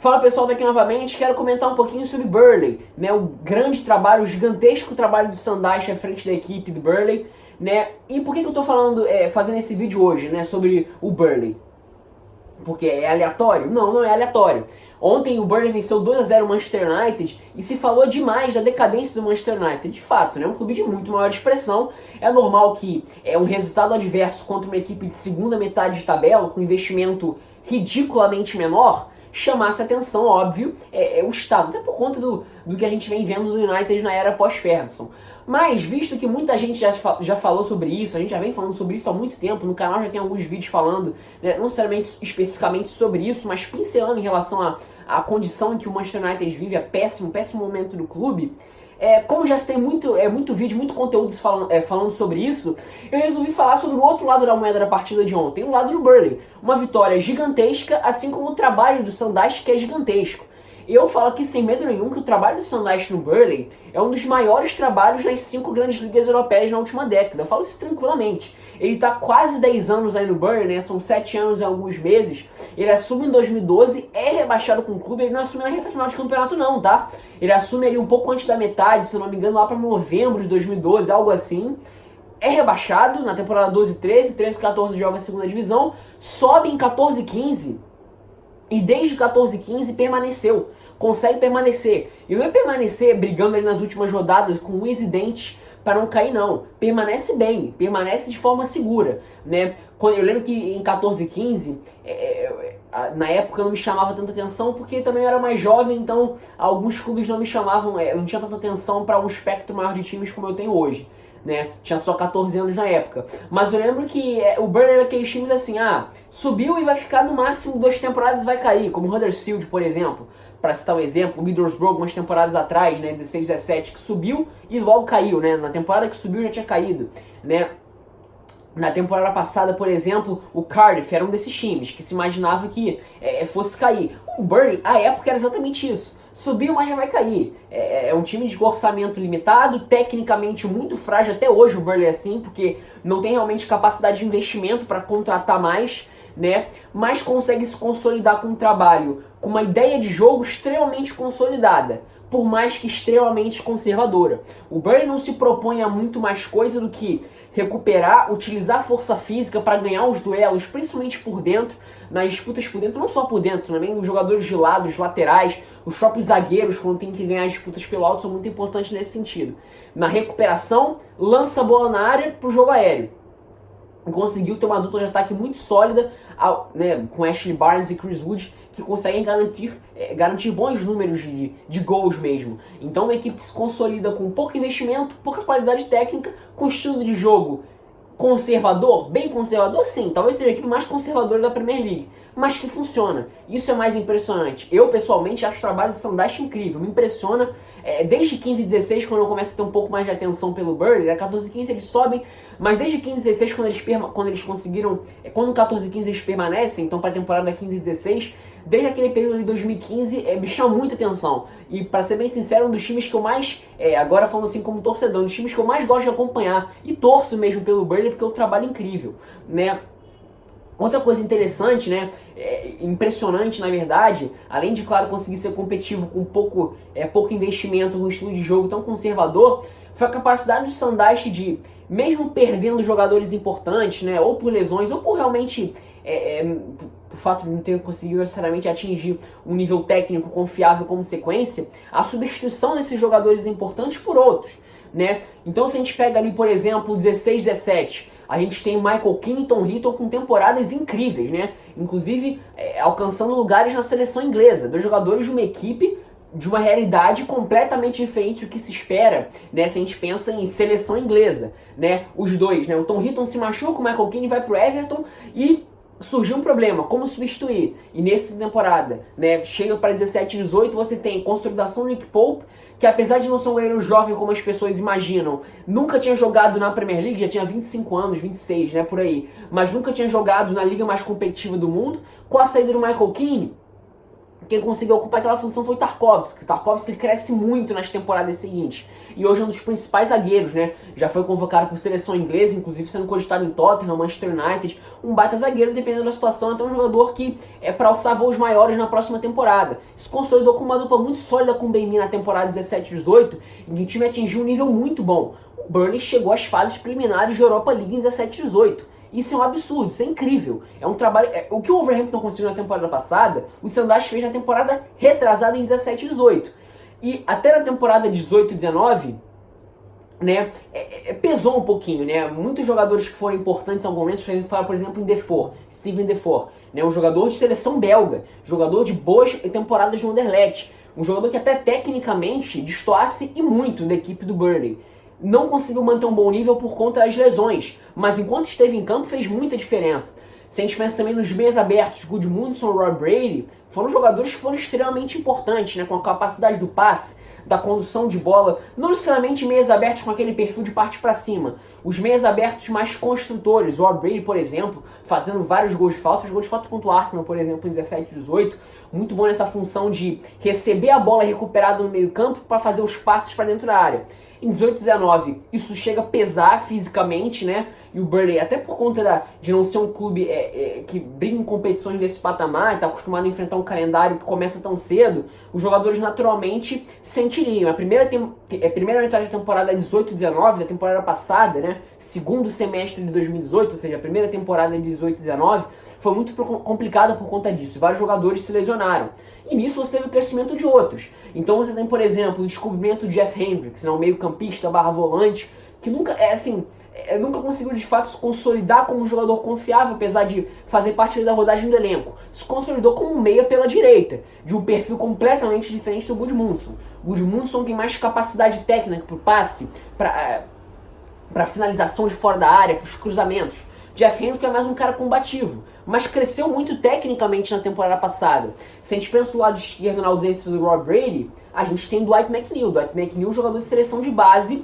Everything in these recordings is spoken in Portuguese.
Fala pessoal, tô aqui novamente, quero comentar um pouquinho sobre Burnley, né, o grande trabalho, o gigantesco trabalho do Sandaich à frente da equipe do Burnley, né, e por que eu tô falando, fazendo esse vídeo hoje, né, sobre o Burnley? Porque é aleatório? Não, não é aleatório. Ontem o Burnley venceu 2-0 o Manchester United e se falou demais da decadência do Manchester United. De fato, né, um clube de muito maior expressão. É normal que um resultado adverso contra uma equipe de segunda metade de tabela, com investimento ridiculamente menor, chamasse atenção, óbvio, o estado, até por conta do que a gente vem vendo do United na era pós-Ferguson. Mas, visto que muita gente já falou sobre isso, a gente já vem falando sobre isso há muito tempo, no canal já tem alguns vídeos falando, né, não necessariamente especificamente sobre isso, mas pincelando em relação à condição em que o Manchester United vive, a péssimo momento do clube. Como já se tem muito vídeo, muito conteúdo falando sobre isso, eu resolvi falar sobre o outro lado da moeda da partida de ontem, o lado do Burnley. Uma vitória gigantesca, assim como o trabalho do Sandaich, que é gigantesco. Eu falo aqui sem medo nenhum que o trabalho do Sandaich no Burnley é um dos maiores trabalhos nas 5 grandes ligas europeias na última década. Eu falo isso tranquilamente. Ele está quase 10 anos aí no Burnley, né? São 7 anos e alguns meses. Ele assume em 2012, é rebaixado com o clube, ele não assume na reta final de campeonato não, tá? Ele assume ali um pouco antes da metade, se eu não me engano, lá para novembro de 2012, algo assim. É rebaixado na temporada 12-13, 13-14 joga a segunda divisão, sobe em 14-15 e desde 14-15 permaneceu. Consegue permanecer. E não é permanecer brigando ali nas últimas rodadas com unhas e dentes para não cair, não. Permanece bem, permanece de forma segura, né? Eu lembro que em 14-15, na época não me chamava tanta atenção porque também eu era mais jovem, então alguns clubes não me chamavam, não tinha tanta atenção para um espectro maior de times como eu tenho hoje. Né? Tinha só 14 anos na época. Mas eu lembro que o Burnley era aqueles times assim, subiu e vai ficar no máximo 2 temporadas e vai cair, como o Huddersfield, por exemplo. Para citar um exemplo, o Middlesbrough, umas temporadas atrás, né, 16, 17, que subiu e logo caiu, né? Na temporada que subiu já tinha caído, né? Na temporada passada, por exemplo, o Cardiff era um desses times que se imaginava que fosse cair. O Burnley, à época, era exatamente isso. Subiu, mas já vai cair. É um time de orçamento limitado, tecnicamente muito frágil. Até hoje o Burnley é assim, porque não tem realmente capacidade de investimento para contratar mais, né? Mas consegue se consolidar com um trabalho, com uma ideia de jogo extremamente consolidada, por mais que extremamente conservadora. O Burnley não se propõe a muito mais coisa do que recuperar, utilizar força física para ganhar os duelos, principalmente por dentro, nas disputas por dentro, não só por dentro, também os jogadores de lado, os laterais, os próprios zagueiros, quando tem que ganhar as disputas pelo alto, são muito importantes nesse sentido. Na recuperação, lança a bola na área para o jogo aéreo. Conseguiu ter uma dupla de ataque muito sólida, né, com Ashley Barnes e Chris Wood, que conseguem garantir bons números de gols mesmo. Então uma equipe que se consolida com pouco investimento, pouca qualidade técnica, com estilo de jogo conservador, bem conservador sim, talvez seja a equipe mais conservadora da Premier League, mas que funciona. Isso é mais impressionante. Eu pessoalmente acho o trabalho do Sandaich incrível, me impressiona. Desde 15 e 16, quando eu começo a ter um pouco mais de atenção pelo Burnley, 14 e 15 eles sobem, mas desde 15 e 16, quando eles conseguiram, quando 14 e 15 eles permanecem, então para a temporada 15 e 16, desde aquele período de 2015, me chama muita atenção. E para ser bem sincero, um dos times que eu mais, agora falando assim como torcedor, um dos times que eu mais gosto de acompanhar, e torço mesmo pelo Burnley, porque é um trabalho incrível, né? Outra coisa interessante, né, impressionante na verdade, além de, claro, conseguir ser competitivo com pouco investimento no estilo de jogo tão conservador, foi a capacidade do Sandaich de, mesmo perdendo jogadores importantes, né, ou por lesões, ou por realmente, por fato de não ter conseguido necessariamente atingir um nível técnico confiável como sequência, a substituição desses jogadores importantes por outros, né. Então se a gente pega ali, por exemplo, 16, 17... a gente tem o Michael Keane e Tom Heaton com temporadas incríveis, né? Inclusive alcançando lugares na seleção inglesa. 2 jogadores de uma equipe de uma realidade completamente diferente do que se espera, né? Se a gente pensa em seleção inglesa, né? Os dois, né? O Tom Heaton se machuca, o Michael Keane vai pro Everton e surgiu um problema, como substituir? E nessa temporada, né, chega para 17 e 18, você tem consolidação do Nick Pope, que apesar de não ser um goleiro jovem como as pessoas imaginam, nunca tinha jogado na Premier League, já tinha 25 anos, 26, né, por aí, mas nunca tinha jogado na liga mais competitiva do mundo. Com a saída do Michael Keane, quem conseguiu ocupar aquela função foi o Tarkowski. O Tarkowski cresce muito nas temporadas seguintes. E hoje é um dos principais zagueiros, né? Já foi convocado por seleção inglesa, inclusive sendo cogitado em Tottenham, Manchester United. Um baita zagueiro, dependendo da situação, até um jogador que é para alçar voos maiores na próxima temporada. Se consolidou com uma dupla muito sólida com o Ben-Mee na temporada 17-18, em que o time atingiu um nível muito bom. O Burnley chegou às fases preliminares de Europa League em 17-18. Isso é um absurdo, isso é incrível. É um trabalho. O que o Wolverhampton conseguiu na temporada passada, o Sanders fez na temporada retrasada em 17 e 18. E até na temporada 18 e 19, né, pesou um pouquinho, né? Muitos jogadores que foram importantes em algum momento, por exemplo, em Defoe, Steven Defoe, né, um jogador de seleção belga, jogador de boas temporadas de Anderlecht, um jogador que até tecnicamente destoasse e muito da equipe do Burnley. Não conseguiu manter um bom nível por conta das lesões, mas enquanto esteve em campo fez muita diferença. Se a gente pensa também nos meias abertos, Gudmundsson e Rob Brady, foram jogadores que foram extremamente importantes, né, com a capacidade do passe, da condução de bola, não necessariamente meias abertos com aquele perfil de parte para cima. Os meias abertos mais construtores, o Rob Brady, por exemplo, fazendo vários gols de falta, gols de falta contra o Arsenal, por exemplo, em 17 e 18, muito bom nessa função de receber a bola recuperada no meio campo para fazer os passes para dentro da área. Em 18 e 19, isso chega a pesar fisicamente, né? E o Burnley, até por conta de não ser um clube que briga em competições desse patamar, está acostumado a enfrentar um calendário que começa tão cedo, os jogadores naturalmente sentiriam. A primeira metade da temporada 18 e 19, da temporada passada, né? Segundo semestre de 2018, ou seja, a primeira temporada de 18 e 19, foi muito complicada por conta disso. Vários jogadores se lesionaram. E nisso você teve o crescimento de outros. Então você tem, por exemplo, o descobrimento de Jeff Hendricks, né, um meio-campista barra volante, que nunca conseguiu de fato se consolidar como um jogador confiável, apesar de fazer parte da rodagem do elenco. Se consolidou como um meia pela direita, de um perfil completamente diferente do Gudmundsson. O Gudmundsson tem mais capacidade técnica para o passe, para finalização de fora da área, para os cruzamentos. Jeff Hendricks é mais um cara combativo, mas cresceu muito tecnicamente na temporada passada. Se a gente pensa do lado esquerdo na ausência do Rob Brady, a gente tem Dwight McNeil. Dwight McNeil, jogador de seleção de base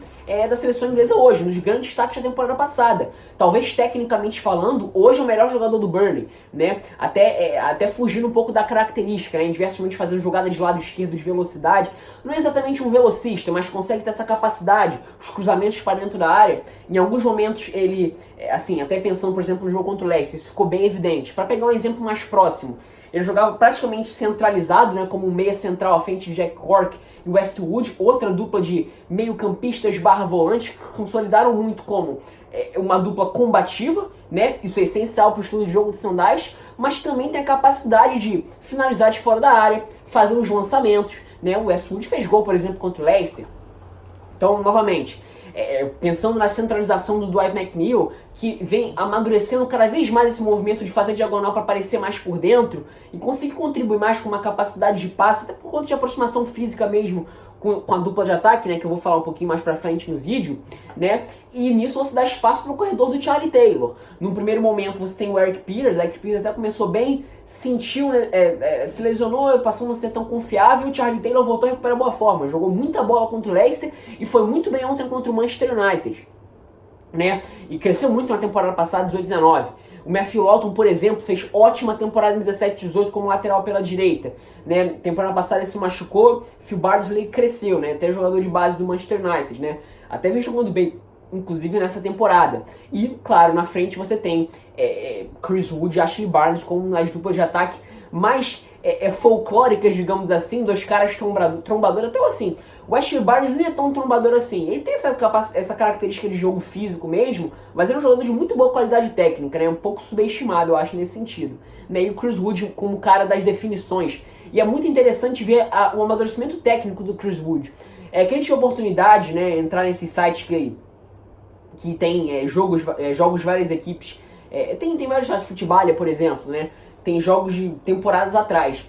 da seleção inglesa hoje, um dos grandes destaques da temporada passada. Talvez tecnicamente falando, hoje é o melhor jogador do Burnley, né? Até fugindo um pouco da característica, né? Em diversos momentos fazendo jogada de lado esquerdo de velocidade. Não é exatamente um velocista, mas consegue ter essa capacidade, os cruzamentos para dentro da área. Em alguns momentos ele, assim, até pensando, por exemplo, no jogo contra o Leicester, isso ficou bem evidente. Para pegar um exemplo mais próximo, ele jogava praticamente centralizado, né, como um meia central à frente de Jack Cork e Westwood, outra dupla de meio-campistas barra volantes que consolidaram muito como uma dupla combativa, né? Isso é essencial para o estilo de jogo de Sanders, mas também tem a capacidade de finalizar de fora da área, fazer os lançamentos, né? O Westwood fez gol, por exemplo, contra o Leicester. Então, novamente, pensando na centralização do Dwight McNeil, que vem amadurecendo cada vez mais esse movimento de fazer diagonal para aparecer mais por dentro e conseguir contribuir mais com uma capacidade de passe, até por conta de aproximação física mesmo com a dupla de ataque, né, que eu vou falar um pouquinho mais pra frente no vídeo, né, e nisso você dá espaço pro corredor do Charlie Taylor. No primeiro momento você tem o Eric Peters até começou bem, sentiu, né, se lesionou, passou a não ser tão confiável, e o Charlie Taylor voltou a recuperar boa forma, jogou muita bola contra o Leicester e foi muito bem ontem contra o Manchester United, né, e cresceu muito na temporada passada, 18-19. O Matthew Lawton, por exemplo, fez ótima temporada em 17-18 como lateral pela direita, né? Temporada passada ele se machucou, Phil Bardsley cresceu, né? Até jogador de base do Manchester United, né? Até vem jogando bem, inclusive nessa temporada. E, claro, na frente você tem Chris Wood e Ashley Barnes como nas duplas de ataque mais folclóricas, digamos assim, dois caras trombadores, até assim. O Ashley Barnes nem é tão trombador assim. Ele tem essa característica de jogo físico mesmo, mas ele é um jogador de muito boa qualidade técnica, né? Um pouco subestimado, eu acho, nesse sentido. E o Chris Wood como cara das definições. E é muito interessante ver o amadurecimento técnico do Chris Wood. Quem tiver oportunidade, né, entrar nesses sites que tem jogos de várias equipes, tem vários sites de futebol, por exemplo, né? Tem jogos de temporadas atrás.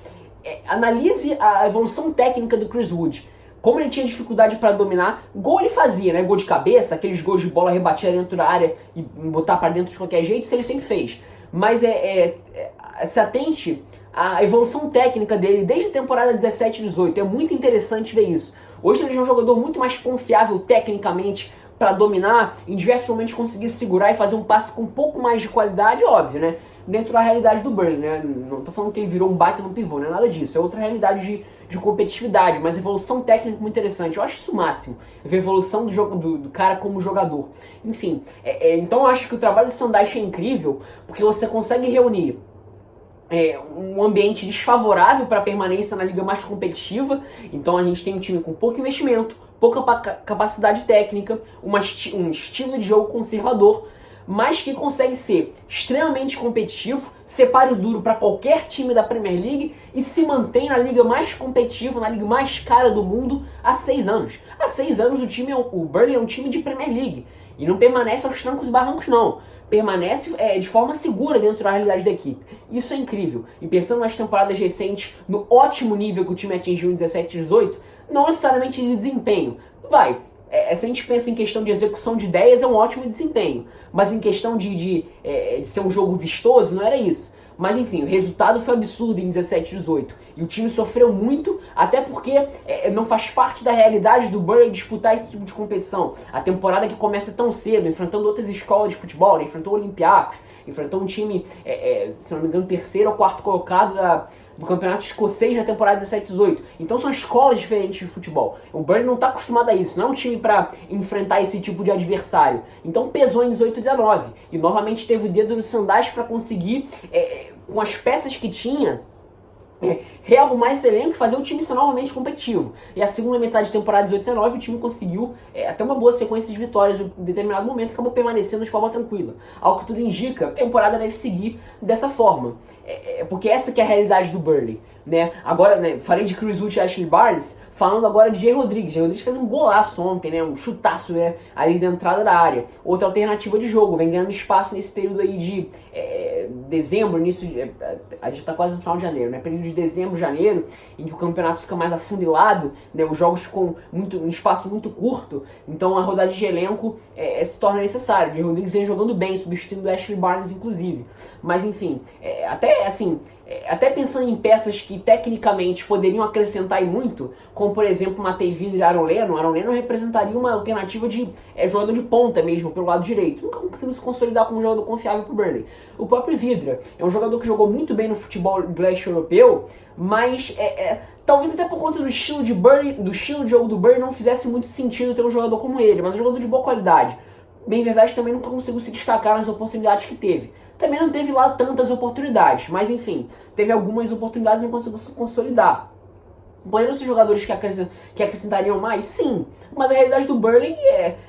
Analise a evolução técnica do Chris Wood. Como ele tinha dificuldade para dominar, gol ele fazia, né? Gol de cabeça, aqueles gols de bola rebatida dentro da área e botar para dentro de qualquer jeito, isso ele sempre fez. Mas se atente à evolução técnica dele desde a temporada 17 e 18. É muito interessante ver isso. Hoje ele é um jogador muito mais confiável tecnicamente para dominar, em diversos momentos conseguir segurar e fazer um passe com um pouco mais de qualidade, óbvio, né? dentro da realidade do Burnley, né? Não tô falando que ele virou um baita no pivô, não é nada disso, é outra realidade de competitividade, mas evolução técnica muito interessante. Eu acho isso o máximo, ver a evolução do jogo do cara como jogador. Enfim, então eu acho que o trabalho do Sandaich é incrível, porque você consegue reunir um ambiente desfavorável para a permanência na liga mais competitiva. Então a gente tem um time com pouco investimento, pouca capacidade técnica, um estilo de jogo conservador, mas que consegue ser extremamente competitivo, separa o duro para qualquer time da Premier League e se mantém na liga mais competitiva, na liga mais cara do mundo há 6 anos. Há 6 anos o Burnley é um time de Premier League e não permanece aos trancos e barrancos não. Permanece de forma segura dentro da realidade da equipe. Isso é incrível. E pensando nas temporadas recentes, no ótimo nível que o time atingiu em 17 e 18, não necessariamente de desempenho. Se a gente pensa em questão de execução de ideias, é um ótimo desempenho. Mas em questão de ser um jogo vistoso, não era isso. Mas enfim, o resultado foi absurdo em 17 e 18. E o time sofreu muito, até porque não faz parte da realidade do Burnley disputar esse tipo de competição. A temporada que começa tão cedo, enfrentando outras escolas de futebol, né? Enfrentou o Olympiacos, enfrentou um time, se não me engano, terceiro ou quarto colocado do campeonato escocês na temporada 17 e 18. Então são escolas diferentes de futebol. O Burnley não está acostumado a isso, não é um time para enfrentar esse tipo de adversário. Então pesou em 18 e 19. E novamente teve o dedo no Sandaich para conseguir, com as peças que tinha, rearrumar esse elenco e fazer o time ser novamente competitivo. E a segunda metade de temporada 18-19 o time conseguiu até uma boa sequência de vitórias em determinado momento, acabou permanecendo de forma tranquila. Ao que tudo indica, a temporada deve seguir dessa forma. Porque essa que é a realidade do Burnley, né? Agora, falei de Chris Wood e Ashley Barnes, falando agora de Jay Rodrigues. Jay Rodrigues fez um golaço ontem, né? Um chutaço, ali da entrada da área. Outra alternativa de jogo, vem ganhando espaço nesse período aí de dezembro, início de... a gente tá quase no final de janeiro, né? Período de dezembro, janeiro, em que o campeonato fica mais afunilado, né? Os jogos ficam um espaço muito curto, então a rodagem de elenco se torna necessária. Jay Rodrigues vem jogando bem, substituindo o Ashley Barnes, inclusive. Mas enfim, até pensando em peças que tecnicamente poderiam acrescentar e muito, como por exemplo Matej Vydra e Aaron Lennon. Aaron Lennon representaria uma alternativa de jogador de ponta mesmo, pelo lado direito. Nunca conseguiu se consolidar como um jogador confiável para o Burnley. O próprio Vydra é um jogador que jogou muito bem no futebol inglês europeu, mas talvez até por conta do estilo de jogo do Burnley não fizesse muito sentido ter um jogador como ele, mas um jogador de boa qualidade. Bem verdade, também nunca conseguiu se destacar nas oportunidades que teve. Também não teve lá tantas oportunidades, mas enfim, teve algumas oportunidades e não conseguiu se consolidar. Poderiam ser jogadores que acrescentariam mais? Sim, mas a realidade do Burnley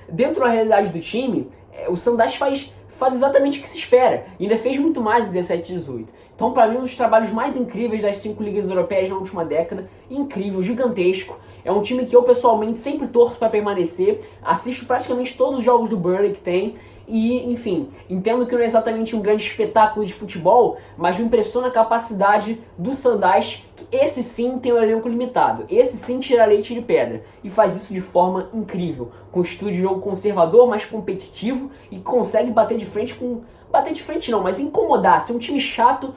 dentro da realidade do time, o Sandaich faz exatamente o que se espera, e ainda fez muito mais em 17 e 18. Então, para mim, um dos trabalhos mais incríveis das 5 ligas europeias na última década, incrível, gigantesco. É um time que eu pessoalmente sempre torço para permanecer, assisto praticamente todos os jogos do Burnley que tem, e, enfim, entendo que não é exatamente um grande espetáculo de futebol, mas me impressiona a capacidade do Sandaich, que esse sim tem um elenco limitado, esse sim tira leite de pedra, e faz isso de forma incrível, com estilo de jogo conservador, mais competitivo, e consegue bater de frente não, mas incomodar, ser um time chato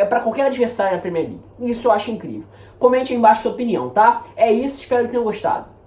para qualquer adversário na Premier League. Isso eu acho incrível. Comente aí embaixo sua opinião, tá? É isso, espero que tenham gostado.